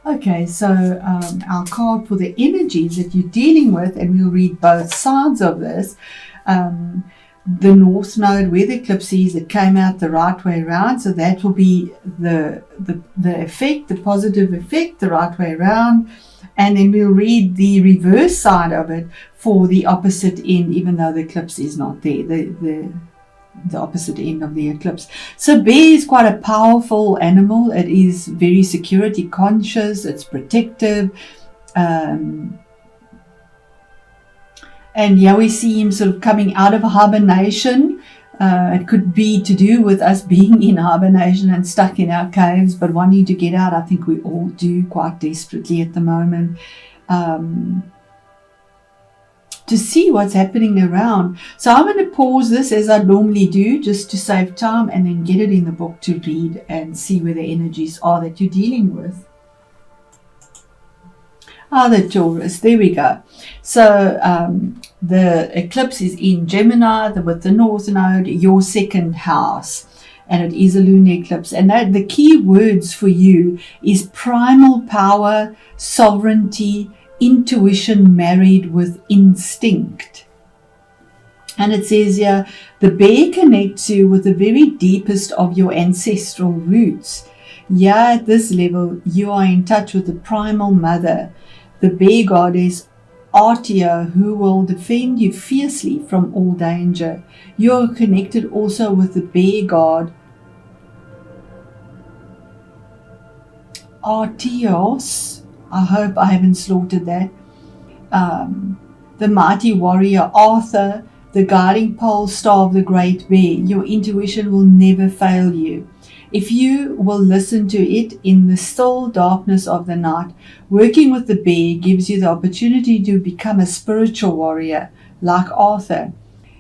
Okay, so our card for the energies that you're dealing with, and we'll read both sides of this. The North Node, where the eclipse is, it came out the right way around, so that will be the effect, the positive effect, the right way around. And then we'll read the reverse side of it for the opposite end, even though the eclipse is not there, the opposite end of the eclipse. So bear is quite a powerful animal. It is very security conscious, it's protective. And yeah, we see him sort of coming out of hibernation. It could be to do with us being in hibernation and stuck in our caves, but wanting to get out. I think we all do quite desperately at the moment, to see what's happening around. So I'm going to pause this as I normally do, just to save time, and then get it in the book to read and see where the energies are that you're dealing with. The Taurus, there we go. So the eclipse is in Gemini with the North Node, your second house, and it is a lunar eclipse. And that the key words for you is primal power, sovereignty, intuition married with instinct. And it says here, the bear connects you with the very deepest of your ancestral roots. Yeah, at this level, you are in touch with the primal mother, the bear goddess Artia, who will defend you fiercely from all danger. You are connected also with the bear god Artios. I hope I haven't slaughtered that. The mighty warrior Arthur, the guiding pole star of the great bear. Your intuition will never fail you. If you will listen to it in the still darkness of the night, working with the bear gives you the opportunity to become a spiritual warrior like Arthur.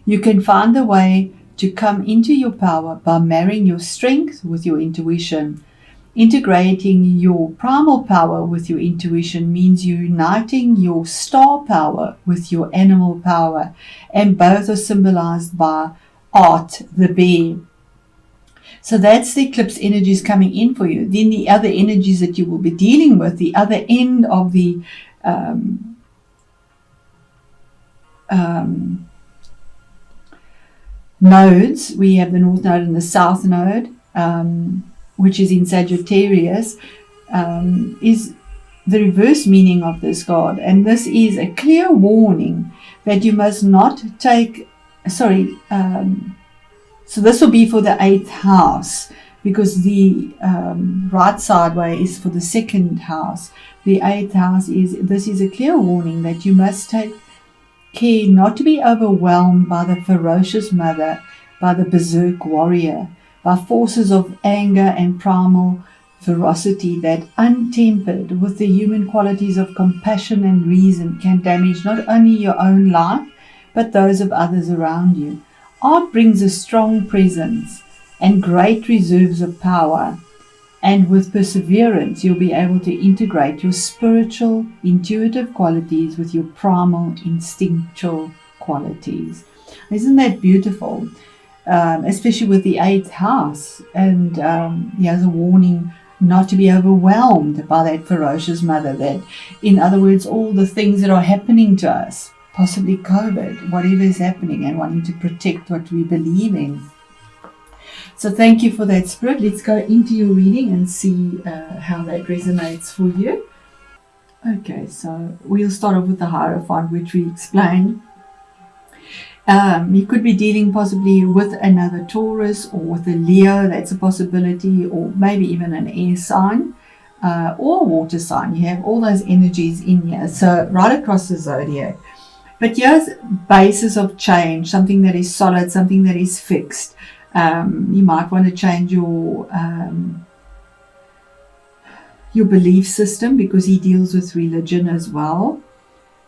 You can find the way to come into your power by marrying your strength with your intuition. Integrating your primal power with your intuition means uniting your star power with your animal power, and both are symbolized by Art, the bear. So that's the eclipse energies coming in for you. Then the other energies that you will be dealing with, the other end of the nodes, we have the North Node and the South Node, which is in Sagittarius, is the reverse meaning of this card. And this is a clear warning that you must not take, so this will be for the 8th house, because the right sideway is for the 2nd house. The 8th house this is a clear warning that you must take care not to be overwhelmed by the ferocious mother, by the berserk warrior, by forces of anger and primal ferocity that, untempered with the human qualities of compassion and reason, can damage not only your own life, but those of others around you. Art brings a strong presence and great reserves of power, and with perseverance you'll be able to integrate your spiritual, intuitive qualities with your primal, instinctual qualities. Isn't that beautiful? Especially with the 8th house, and he has a warning not to be overwhelmed by that ferocious mother, that, in other words, all the things that are happening to us, possibly COVID, whatever is happening, and wanting to protect what we believe in. So thank you for that, Spirit. Let's go into your reading and see how that resonates for you. Okay, so we'll start off with the Hierophant, which we explained. You could be dealing possibly with another Taurus or with a Leo, that's a possibility, or maybe even an air sign or a water sign. You have all those energies in here, so right across the zodiac. But here's basis of change, something that is solid, something that is fixed. You might want to change your belief system, because he deals with religion as well.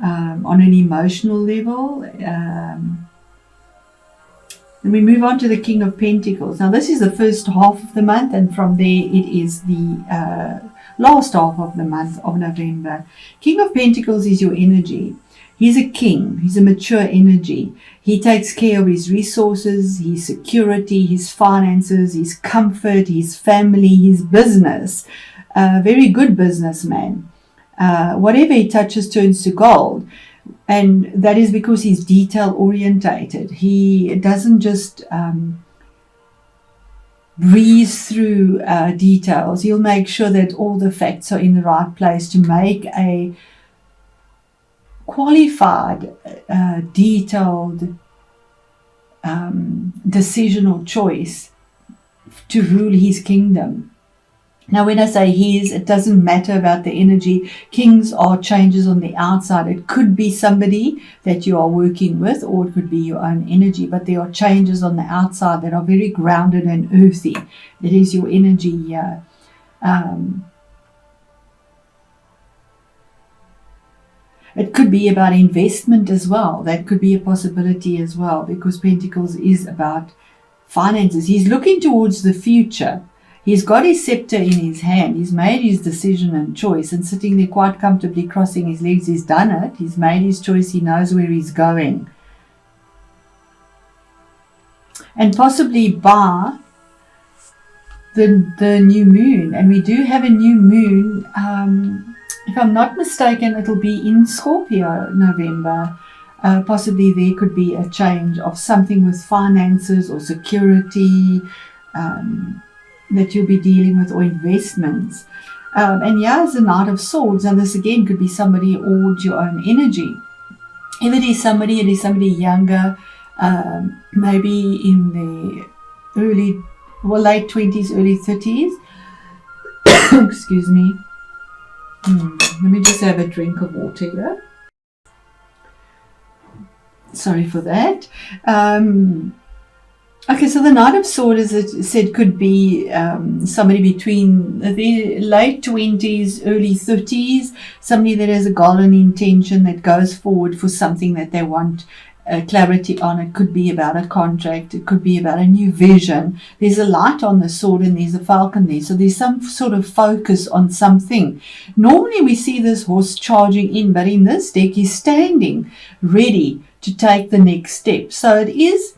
On an emotional level. Then we move on to the King of Pentacles. Now this is the first half of the month, and from there it is the last half of the month of November. King of Pentacles is your energy. He's a king. He's a mature energy. He takes care of his resources, his security, his finances, his comfort, his family, his business. a very good businessman. Whatever he touches turns to gold. And that is because he's detail orientated. He doesn't just breeze through details. He'll make sure that all the facts are in the right place to make a qualified, detailed decision or choice to rule his kingdom. Now, when I say his, it doesn't matter about the energy. Kings are changes on the outside. It could be somebody that you are working with, or it could be your own energy, but there are changes on the outside that are very grounded and earthy. That is your energy here. It could be about investment as well. That could be a possibility as well, because Pentacles is about finances. He's looking towards the future. He's got his scepter in his hand. He's made his decision and choice, and sitting there quite comfortably crossing his legs. He's done it. He's made his choice. He knows where he's going. And possibly by the new moon. And we do have a new moon. If I'm not mistaken, it'll be in Scorpio, November. Possibly there could be a change of something with finances or security, that you'll be dealing with, or investments. And here's the Knight of Swords, and this again could be somebody or your own energy. If it is somebody younger, maybe in the late 20s, early 30s. Excuse me. Let me just have a drink of water here. Sorry for that. Okay, so the Knight of Swords, as I said, could be somebody between the late 20s, early 30s, somebody that has a goal and intention that goes forward for something that they want clarity on. It could be about a contract. It could be about a new vision. There's a light on the sword and there's a falcon there. So there's some sort of focus on something. Normally we see this horse charging in, but in this deck he's standing ready to take the next step. So it is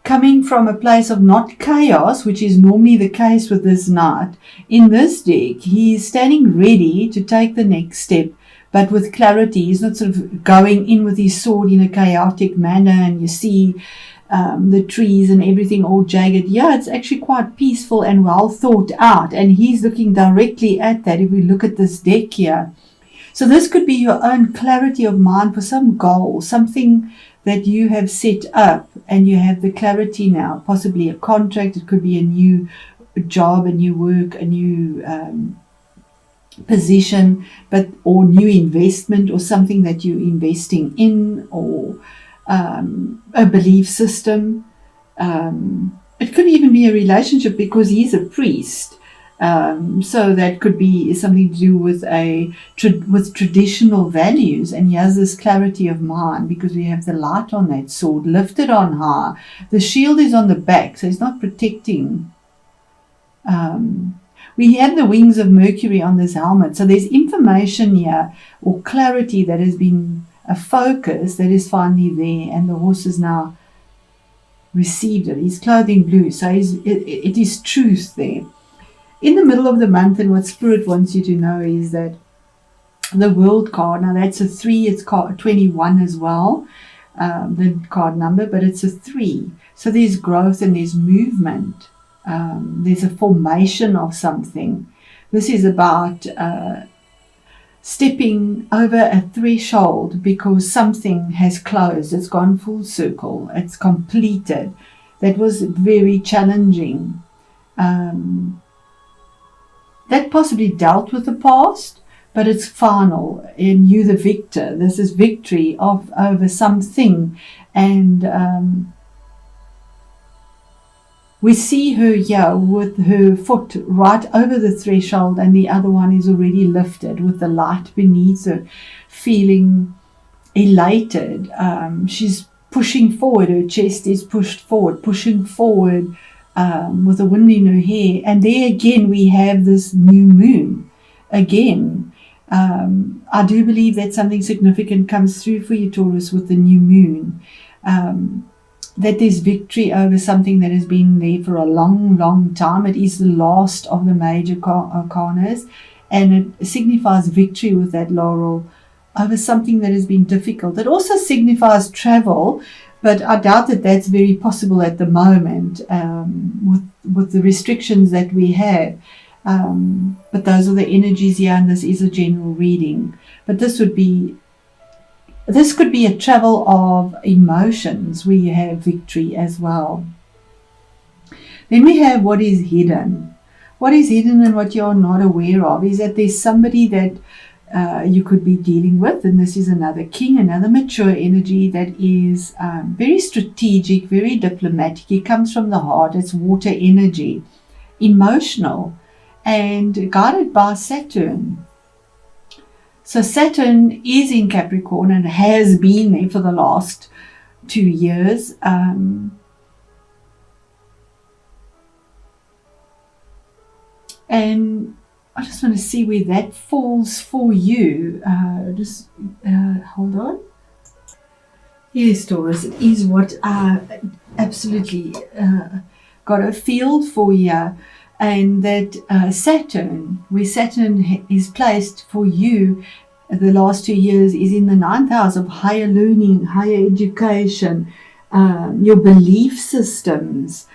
coming from a place of not chaos, which is normally the case with this knight. In this deck, he is standing ready to take the next step, but with clarity. He's not sort of going in with his sword in a chaotic manner, and you see the trees and everything all jagged. Yeah, it's actually quite peaceful and well thought out, and he's looking directly at that if we look at this deck here. So this could be your own clarity of mind for some goal, something that you have set up, and you have the clarity now, possibly a contract. It could be a new job, a new work, a new position, or new investment, or something that you're investing in, or a belief system. It could even be a relationship, because he's a priest. So that could be something to do with with traditional values, and he has this clarity of mind because we have the light on that sword lifted on high. The shield is on the back, so it's not protecting. We have the wings of Mercury on this helmet, so there's information here or clarity that has been a focus that is finally there, and the horse has now received it. He's clothed in blue, so it is truth there. In the middle of the month, and what Spirit wants you to know is that the World card, now that's a 3, it's card 21 as well, the card number, but it's a 3. So there's growth and there's movement. There's a formation of something. This is about stepping over a threshold because something has closed. It's gone full circle. It's completed. That was very challenging. That possibly dealt with the past, but it's final, and you the victor. This is victory over something, and we see her here with her foot right over the threshold, and the other one is already lifted with the light beneath her, feeling elated. She's pushing forward. Her chest is pushed forward, pushing forward. With the wind in her hair, and there again we have this new moon again. I do believe that something significant comes through for you, Taurus, with the new moon, that there's victory over something that has been there for a long time. It is the last of the major arcanas, and it signifies victory with that laurel over something that has been difficult. It also signifies travel, but I doubt that that's very possible at the moment with the restrictions that we have. But those are the energies here, and this is a general reading. But this could be a travel of emotions where you have victory as well. Then we have what is hidden. What is hidden and what you are not aware of is that there's somebody that you could be dealing with, and this is another king, another mature energy that is very strategic, very diplomatic. It comes from the heart. It's water energy, emotional, and guided by Saturn. So Saturn is in Capricorn and has been there for the last 2 years. And I just want to see where that falls for you. Hold on. Yes, Taurus, it is what I absolutely got a field for you. And that Saturn, where Saturn is placed for you the last 2 years, is in the 9th house of higher learning, higher education, your belief systems,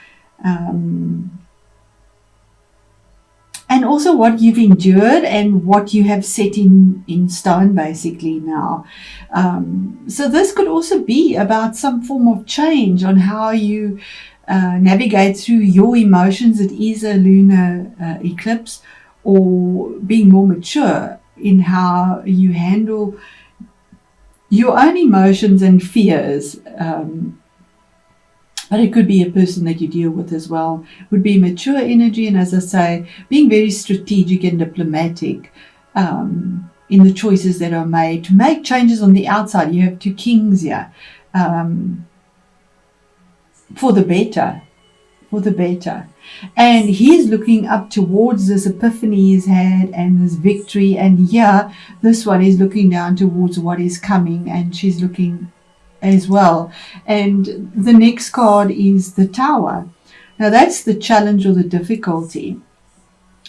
and also what you've endured and what you have set in stone basically now. So this could also be about some form of change on how you navigate through your emotions. It is a lunar eclipse, or being more mature in how you handle your own emotions and fears. But it could be a person that you deal with as well. It would be mature energy, and as I say, being very strategic and diplomatic in the choices that are made to make changes on the outside. You have 2 kings here, for the better. And he's looking up towards this epiphany he's had and this victory, and this one is looking down towards what is coming, and she's looking as well. And the next card is the Tower. Now that's the challenge or the difficulty.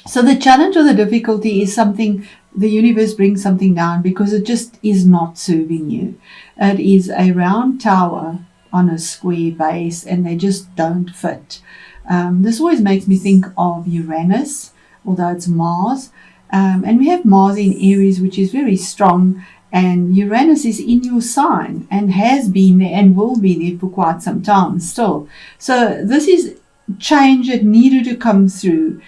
So the challenge or the difficulty is something, the universe brings something down because it just is not serving you. It is a round tower on a square base, and they just don't fit. This always makes me think of Uranus, although it's Mars. And we have Mars in Aries, which is very strong, and Uranus is in your sign and has been there and will be there for quite some time still. So this is change that needed to come through,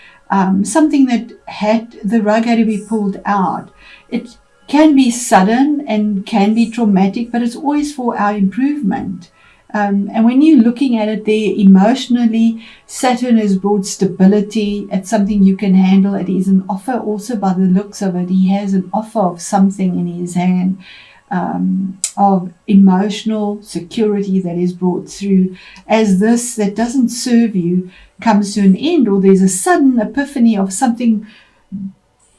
something that the rug had to be pulled out. It can be sudden and can be traumatic, but it's always for our improvement. And when you're looking at it there emotionally, Saturn has brought stability. It's something you can handle. It is an offer also by the looks of it. He has an offer of something in his hand, of emotional security that is brought through as this that doesn't serve you comes to an end, or there's a sudden epiphany of something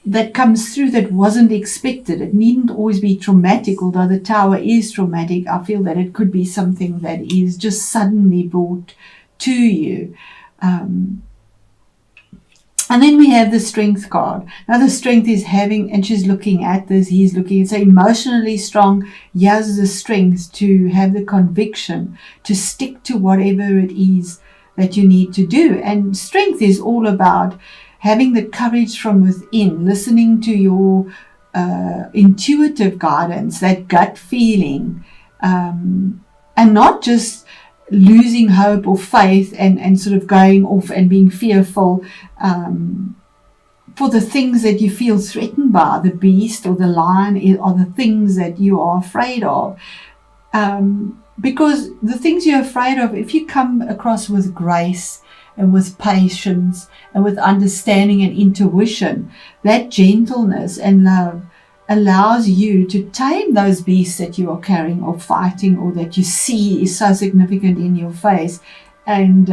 that comes through that wasn't expected. It needn't always be traumatic, although the Tower is traumatic. I feel that it could be something that is just suddenly brought to you. And then we have the Strength card. Now the Strength is having, and she's looking at this, he's looking, it's emotionally strong. He has the strength to have the conviction to stick to whatever it is that you need to do. And strength is all about having the courage from within, listening to your intuitive guidance, that gut feeling, and not just losing hope or faith and sort of going off and being fearful for the things that you feel threatened by, the beast or the lion, or the things that you are afraid of. Because the things you're afraid of, if you come across with grace and with patience and with understanding and intuition, that gentleness and love allows you to tame those beasts that you are carrying or fighting, or that you see is so significant in your face, and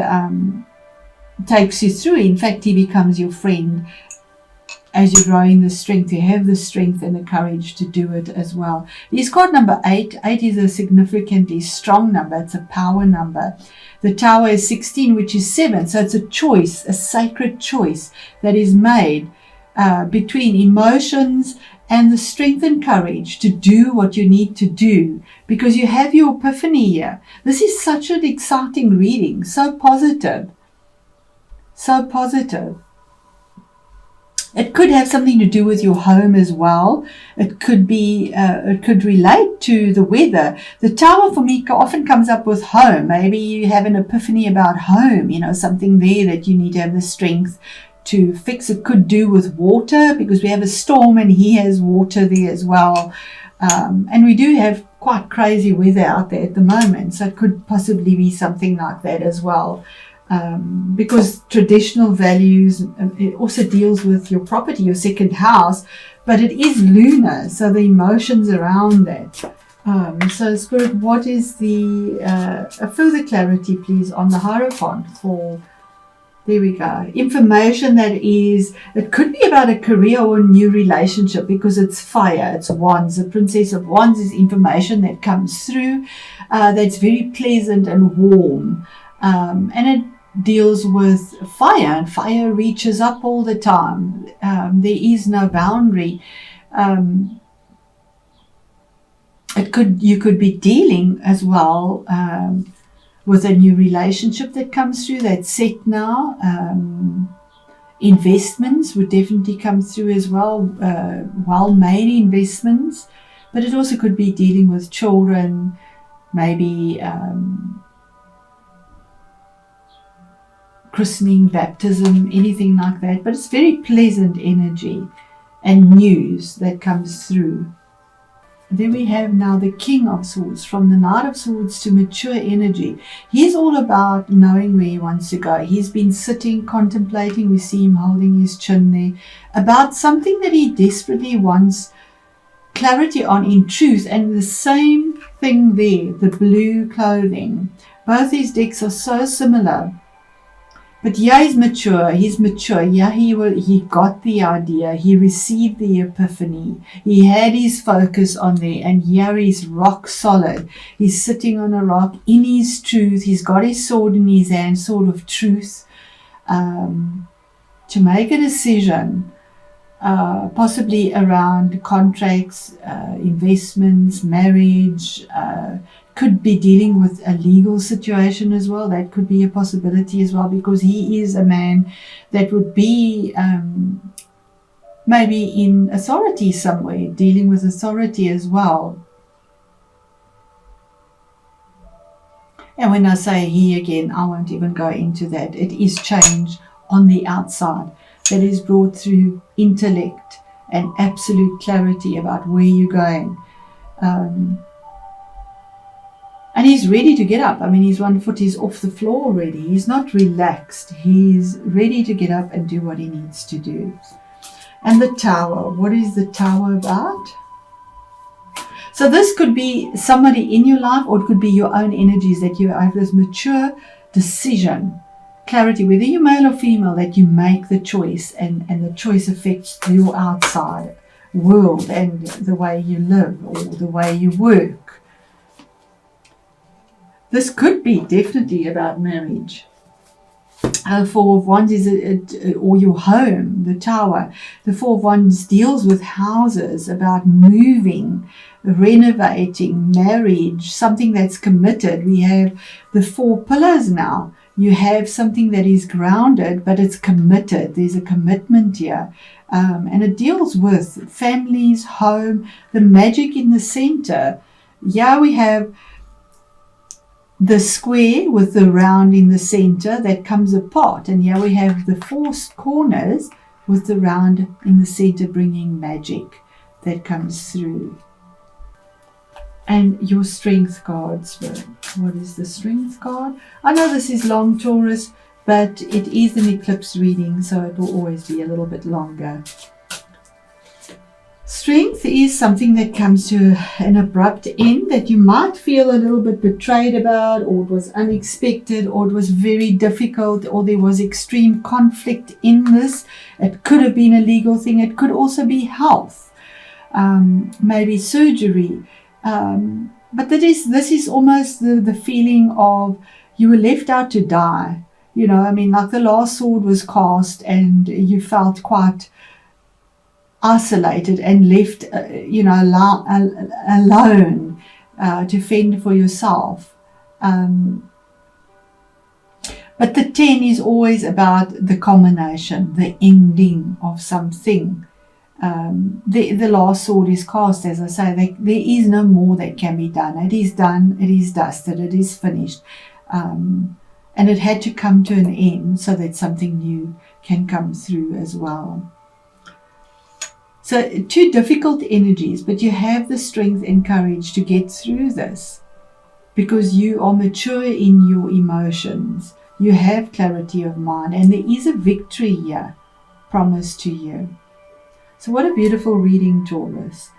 takes you through. In fact, he becomes your friend as you're growing the strength. You have the strength and the courage to do it as well. He's card number 8. 8 is a significantly strong number. It's a power number. The Tower is 16, which is 7. So it's a choice, a sacred choice that is made between emotions and the strength and courage to do what you need to do, because you have your epiphany here. This is such an exciting reading, so positive. So positive. It could have something to do with your home as well. It could be, it could relate to the weather. The Tower for me often comes up with home. Maybe you have an epiphany about home, something there that you need to have the strength to fix. It could do with water, because we have a storm and he has water there as well. And we do have quite crazy weather out there at the moment. So it could possibly be something like that as well. Because traditional values, it also deals with your property, your second house, but it is lunar, so the emotions around that. So Spirit, what is the a further clarity, please, on the Hierophant for, there we go, information that is, it could be about a career or a new relationship, because it's fire, it's wands. The Princess of Wands is information that comes through that's very pleasant and warm, and it deals with fire, and fire reaches up all the time. There is no boundary. You could be dealing as well with a new relationship that comes through, that's set now. Investments would definitely come through as well, well-made investments, but it also could be dealing with children, maybe christening, baptism, anything like that. But it's very pleasant energy and news that comes through. Then we have now the King of Swords, from the Knight of Swords to mature energy. He's all about knowing where he wants to go. He's been sitting, contemplating. We see him holding his chin there, about something that he desperately wants clarity on in truth. And the same thing there, the blue clothing. Both these decks are so similar. But yeah, he's mature. Yeah, he got the idea. He received the epiphany. He had his focus on there, and yeah, he's rock solid. He's sitting on a rock in his truth. He's got his sword in his hand, sword of truth, to make a decision, possibly around contracts, investments, marriage, could be dealing with a legal situation as well. That could be a possibility as well, because he is a man that would be maybe in authority somewhere, dealing with authority as well. And when I say he again, I won't even go into that. It is change on the outside that is brought through intellect and absolute clarity about where you're going. And he's ready to get up. I mean, his one foot is off the floor already. He's not relaxed. He's ready to get up and do what he needs to do. And the Tower. What is the Tower about? So this could be somebody in your life, or it could be your own energies, that you have this mature decision, clarity, whether you're male or female, that you make the choice, and the choice affects your outside world and the way you live or the way you work. This could be definitely about marriage. Four of Wands is or your home, the Tower. The Four of Wands deals with houses, about moving, renovating, marriage, something that's committed. We have the four pillars now. You have something that is grounded, but it's committed. There's a commitment here. And it deals with families, home, the magic in the center. Yeah, we have the square with the round in the center that comes apart. And here we have the four corners with the round in the center, bringing magic that comes through. And your strength card, Spirit. What is the strength card? I know this is long, Taurus, but it is an eclipse reading, so it will always be a little bit longer. Strength is something that comes to an abrupt end, that you might feel a little bit betrayed about, or it was unexpected, or it was very difficult, or there was extreme conflict in this. It could have been a legal thing. It could also be health, maybe surgery. But this is almost the feeling of you were left out to die. You know, I mean, like the last sword was cast and you felt quite isolated and left, alone to fend for yourself. But the 10 is always about the culmination, the ending of something. The last sword is cast, as I say. There is no more that can be done. It is done, it is dusted, it is finished. And it had to come to an end so that something new can come through as well. So 2 difficult energies, but you have the strength and courage to get through this because you are mature in your emotions. You have clarity of mind, and there is a victory here promised to you. So what a beautiful reading, Taurus.